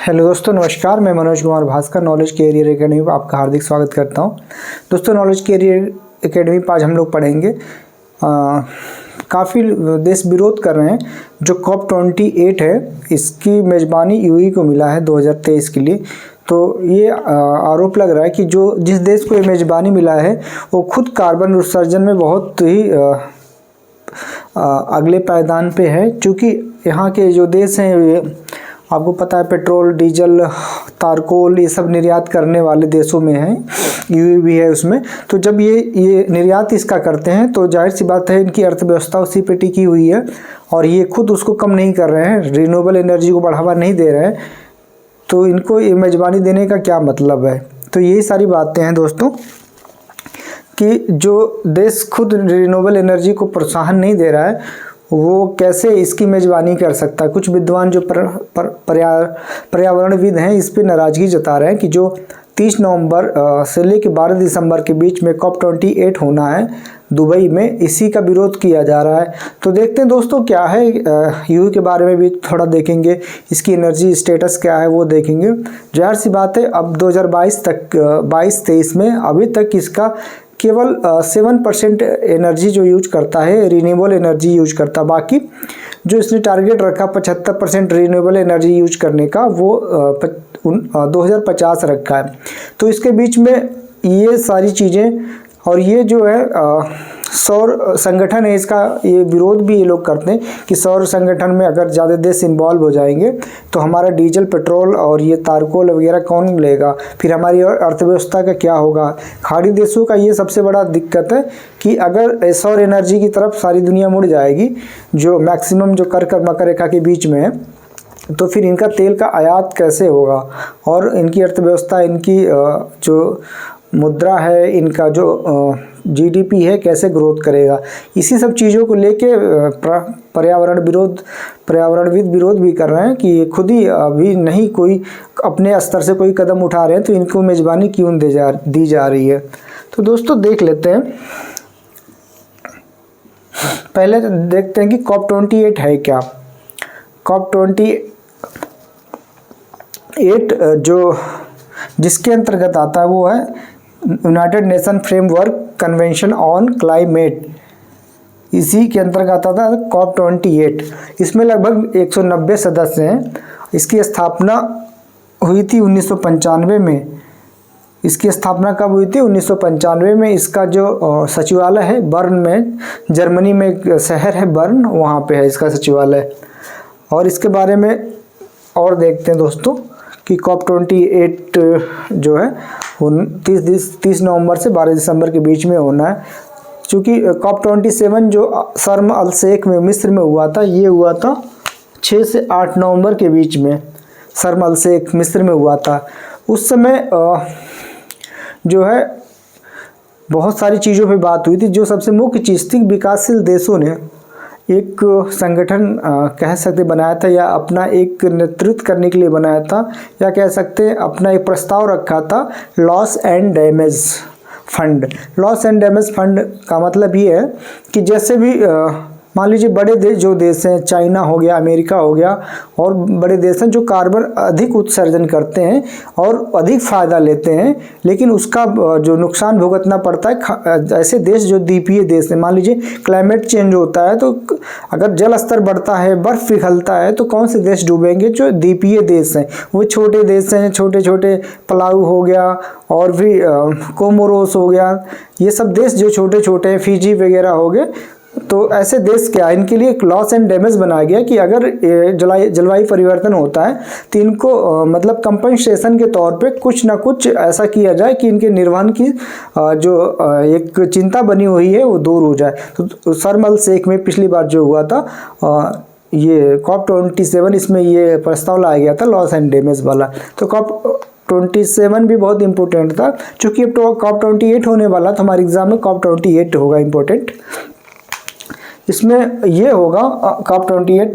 Hello दोस्तों, नमस्कार। मैं Manoj Kumar Bhaskar knowledge career academy पर आपका हार्दिक स्वागत करता हूं। दोस्तों, नॉलेज कैरियर एकेडमी पर आज हम लोग पढ़ेंगे काफ़ी देश विरोध कर रहे हैं। जो COP28 है, इसकी मेज़बानी यूएई को मिला है 2023 के लिए। तो ये आरोप लग रहा है कि जो जिस देश को ये मेज़बानी मिला है वो खुद कार्बन उत्सर्जन में बहुत ही अगले पायदान पे है। चूँकि यहाँ के जो देश हैं, ये आपको पता है पेट्रोल, डीजल, तारकोल ये सब निर्यात करने वाले देशों में है, यूएई भी है उसमें। तो जब ये निर्यात इसका करते हैं तो जाहिर सी बात है इनकी अर्थव्यवस्था उसी पे टिकी हुई है और ये खुद उसको कम नहीं कर रहे हैं, रिन्यूएबल एनर्जी को बढ़ावा नहीं दे रहे हैं। तो इनको ये मेज़बानी देने का क्या मतलब है? तो यही सारी बातें हैं दोस्तों कि जो देश खुद रिन्यूएबल एनर्जी को प्रोत्साहन नहीं दे रहा है वो कैसे इसकी मेज़बानी कर सकता है। कुछ विद्वान जो पर्यावरणविद हैं इस पे नाराज़गी जता रहे हैं कि जो 30 नवंबर से लेकर 12 दिसंबर के बीच में COP28 होना है दुबई में, इसी का विरोध किया जा रहा है। तो देखते हैं दोस्तों क्या है, यूएई के बारे में भी थोड़ा देखेंगे, इसकी एनर्जी स्टेटस क्या है वो देखेंगे। जाहिर सी बात है अब 2022 तक 22-23 में अभी तक इसका केवल 7% एनर्जी जो यूज करता है, रिन्यूएबल एनर्जी यूज करता। बाकी जो इसने टारगेट रखा 75% रिन्यूएबल एनर्जी यूज करने का, वो 2050 रखा है। तो इसके बीच में ये सारी चीज़ें, और ये जो है सौर संगठन है, इसका ये विरोध भी ये लोग करते हैं कि सौर संगठन में अगर ज़्यादा देश इन्वॉल्व हो जाएंगे तो हमारा डीजल, पेट्रोल और ये तारकोल वगैरह कौन लेगा, फिर हमारी अर्थव्यवस्था का क्या होगा। खाड़ी देशों का ये सबसे बड़ा दिक्कत है कि अगर सौर एनर्जी की तरफ सारी दुनिया मुड़ जाएगी, जो मैक्सिमम जो कर मकर रेखा के बीच में है, तो फिर इनका तेल का आयात कैसे होगा और इनकी अर्थव्यवस्था, इनकी जो मुद्रा है, इनका जो जीडीपी है कैसे ग्रोथ करेगा। इसी सब चीज़ों को लेके पर्यावरणविद विरोध भी कर रहे हैं कि खुद ही अभी नहीं कोई अपने स्तर से कोई कदम उठा रहे हैं, तो इनको मेज़बानी क्यों दी जा रही है। तो दोस्तों देख लेते हैं, पहले देखते हैं कि COP28 है क्या। COP28 जो जिसके अंतर्गत आता है वो है United nation framework convention on climate. इसी के अंतर्गत आता है COP28। इसमें लगभग 190 सदस्य हैं। इसकी स्थापना हुई थी 1995 में। इसकी स्थापना कब हुई थी? 1995 में। इसका जो सचिवालय है बर्न में, जर्मनी में एक शहर है बर्न, वहाँ पे है इसका सचिवालय। और इसके बारे में और देखते हैं दोस्तों कि COP28 जो है 30 नवंबर से 12 दिसंबर के बीच में होना है। क्योंकि COP27 जो शर्म अल शेख में मिस्र में हुआ था, ये हुआ था 6 से 8 नवंबर के बीच में, शर्म अल शेख मिस्र में हुआ था। उस समय जो है बहुत सारी चीज़ों पे बात हुई थी। जो सबसे मुख्य चीज़ थी, विकासशील देशों ने एक संगठन कह सकते बनाया था, या अपना एक नेतृत्व करने के लिए बनाया था, या कह सकते हैं अपना एक प्रस्ताव रखा था, loss and damage fund. Loss and damage fund का मतलब ये है कि जैसे भी मान लीजिए बड़े जो देश हैं, चाइना हो गया, अमेरिका हो गया, और बड़े देश हैं जो कार्बन अधिक उत्सर्जन करते हैं और अधिक फ़ायदा लेते हैं, लेकिन उसका जो नुकसान भुगतना पड़ता है ऐसे देश जो द्वीपीय देश हैं। मान लीजिए क्लाइमेट चेंज होता है, तो अगर जल स्तर बढ़ता है, बर्फ़ पिघलता है, तो कौन से देश डूबेंगे? जो द्वीपीय देश हैं, वो छोटे देश हैं, छोटे छोटे पलाऊ हो गया और भी कोमोरोस हो गया, ये सब देश जो छोटे छोटे हैं, फिजी वगैरह हो गए। तो ऐसे देश क्या, इनके लिए एक लॉस एंड डैमेज बनाया गया कि अगर जलवायु परिवर्तन होता है तो इनको मतलब कंपनसेशन के तौर पे कुछ ना कुछ ऐसा किया जाए कि इनके निर्वहन की जो एक चिंता बनी हुई है वो दूर हो जाए। तो शर्म अल शेख में पिछली बार जो हुआ था ये COP27, इसमें ये प्रस्ताव लाया गया था लॉस एंड डैमेज वाला। तो COP27 भी बहुत इंपॉर्टेंट था। चूँकि अब तो COP28 होने वाला, तो हमारे एग्जाम में COP28 होगा इम्पोर्टेंट। इसमें ये होगा COP28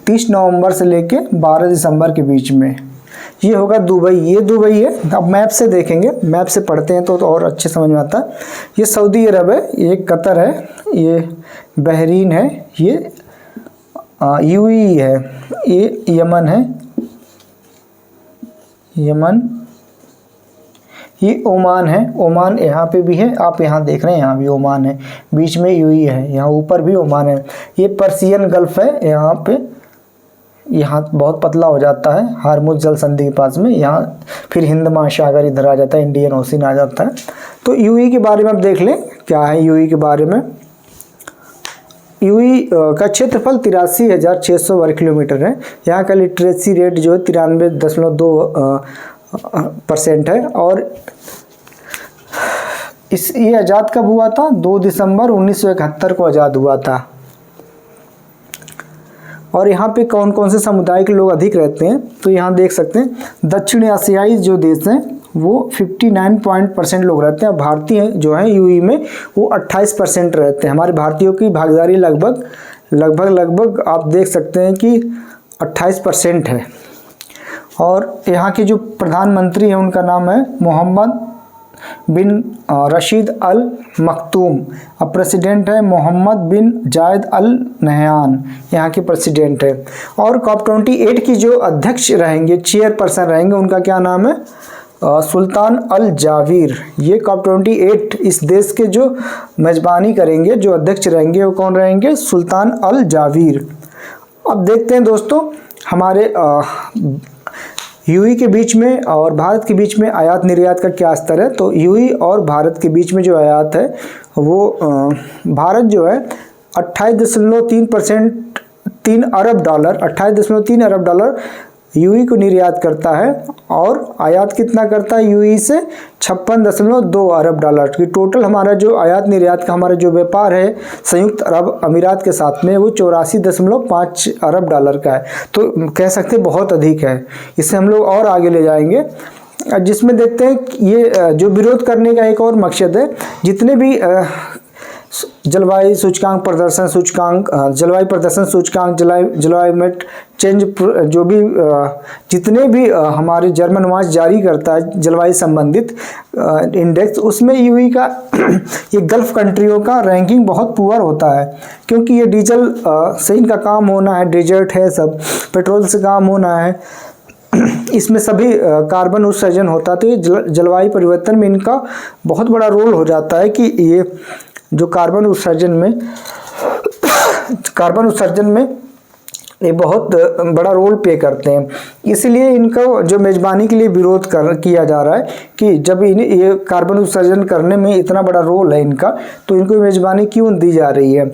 30 नवंबर से लेके 12 दिसंबर के बीच में। ये होगा दुबई, ये दुबई है। अब मैप से देखेंगे, मैप से पढ़ते हैं तो और अच्छे समझ में आता है। ये सऊदी अरब है, ये कतर है, ये बहरीन है, ये यूएई है, ये यमन है, यमन, ये ओमान है, ओमान यहाँ पे भी है, आप यहाँ देख रहे हैं यहाँ भी ओमान है, बीच में यूएई है, यहाँ ऊपर भी ओमान है। ये पर्सियन गल्फ है, यहाँ पे यहाँ बहुत पतला हो जाता है हार्मुज जल संधि के पास में, यहाँ फिर हिंद महासागर इधर आ जाता है, इंडियन ओशन आ जाता है। तो यूएई के बारे में आप देख लें क्या है यूएई के बारे में। यूएई का क्षेत्रफल 83,600 वर्ग किलोमीटर है। यहाँ का लिटरेसी रेट जो है 93.2% है। और ये आज़ाद कब हुआ था? 2 दिसंबर 1971 को आज़ाद हुआ था। और यहाँ पे कौन कौन से समुदाय के लोग अधिक रहते हैं तो यहाँ देख सकते हैं दक्षिण एशियाई जो देश हैं वो 59% लोग रहते हैं। भारतीय जो है यूएई में वो 28% रहते हैं। हमारे भारतीयों की भागीदारी लगभग आप देख सकते हैं कि 28% है। और यहाँ के जो प्रधानमंत्री हैं उनका नाम है मोहम्मद बिन रशीद अल मखतूम। अब प्रेसिडेंट है मोहम्मद बिन जायद अल नहयान, यहाँ के प्रेसिडेंट है। और COP28 की जो अध्यक्ष रहेंगे, चेयरपर्सन रहेंगे, उनका क्या नाम है? सुल्तान अल जावीर। ये COP28 इस देश के जो मेज़बानी करेंगे, जो अध्यक्ष रहेंगे, वो कौन रहेंगे? सुल्तान अल जावीर। अब देखते हैं दोस्तों हमारे यूएई के बीच में और भारत के बीच में आयात निर्यात का क्या स्तर है। तो यूएई और भारत के बीच में जो आयात है वो भारत जो है 28.3% 3 अरब डॉलर 28.3 अरब डॉलर यूएई को निर्यात करता है। और आयात कितना करता है यूएई से? 56.2 अरब डॉलर की। टोटल हमारा जो आयात निर्यात का हमारा जो व्यापार है संयुक्त अरब अमीरात के साथ में वो 84.5 अरब डॉलर का है। तो कह सकते हैं बहुत अधिक है। इससे हम लोग और आगे ले जाएंगे, जिसमें देखते हैं ये जो विरोध करने का एक और मकसद है। जितने भी जलवायु सूचकांक प्रदर्शन सूचकांक, जलवायु प्रदर्शन सूचकांक, जलवायु चेंज, जो भी जितने भी हमारे जर्मन वाच जारी करता है जलवायु संबंधित इंडेक्स, उसमें यूएई का ये गल्फ कंट्रियों का रैंकिंग बहुत पुअर होता है। क्योंकि ये डीजल से इनका काम होना है, डेजर्ट है, सब पेट्रोल से काम होना है, इसमें सभी कार्बन उत्सर्जन होता है। तो ये जलवायु परिवर्तन में इनका बहुत बड़ा रोल हो जाता है कि ये जो कार्बन उत्सर्जन में ये बहुत बड़ा रोल प्ले करते हैं। इसलिए इनका जो मेज़बानी के लिए विरोध किया जा रहा है कि जब ये कार्बन उत्सर्जन करने में इतना बड़ा रोल है इनका, तो इनको मेज़बानी क्यों दी जा रही है।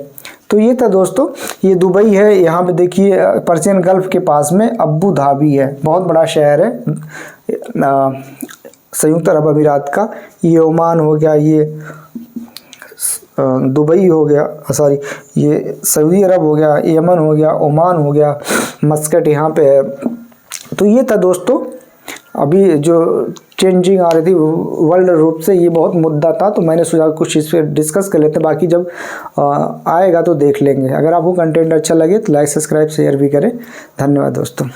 तो ये था दोस्तों, ये दुबई है, यहाँ पे देखिए पर्शियन गल्फ के पास में अबू धाबी है, बहुत बड़ा शहर है संयुक्त अरब अमीरात का। ये ओमान हो गया, ये दुबई हो गया, सॉरी ये सऊदी अरब हो गया, यमन हो गया, ओमान हो गया, मस्कट यहाँ पे है। तो ये था दोस्तों, अभी जो चेंजिंग आ रही थी वर्ल्ड रूप से, ये बहुत मुद्दा था, तो मैंने सोचा कुछ इस पर डिस्कस कर लेते हैं। बाकी जब आएगा तो देख लेंगे। अगर आपको कंटेंट अच्छा लगे तो लाइक सब्सक्राइब शेयर भी करें। धन्यवाद दोस्तों।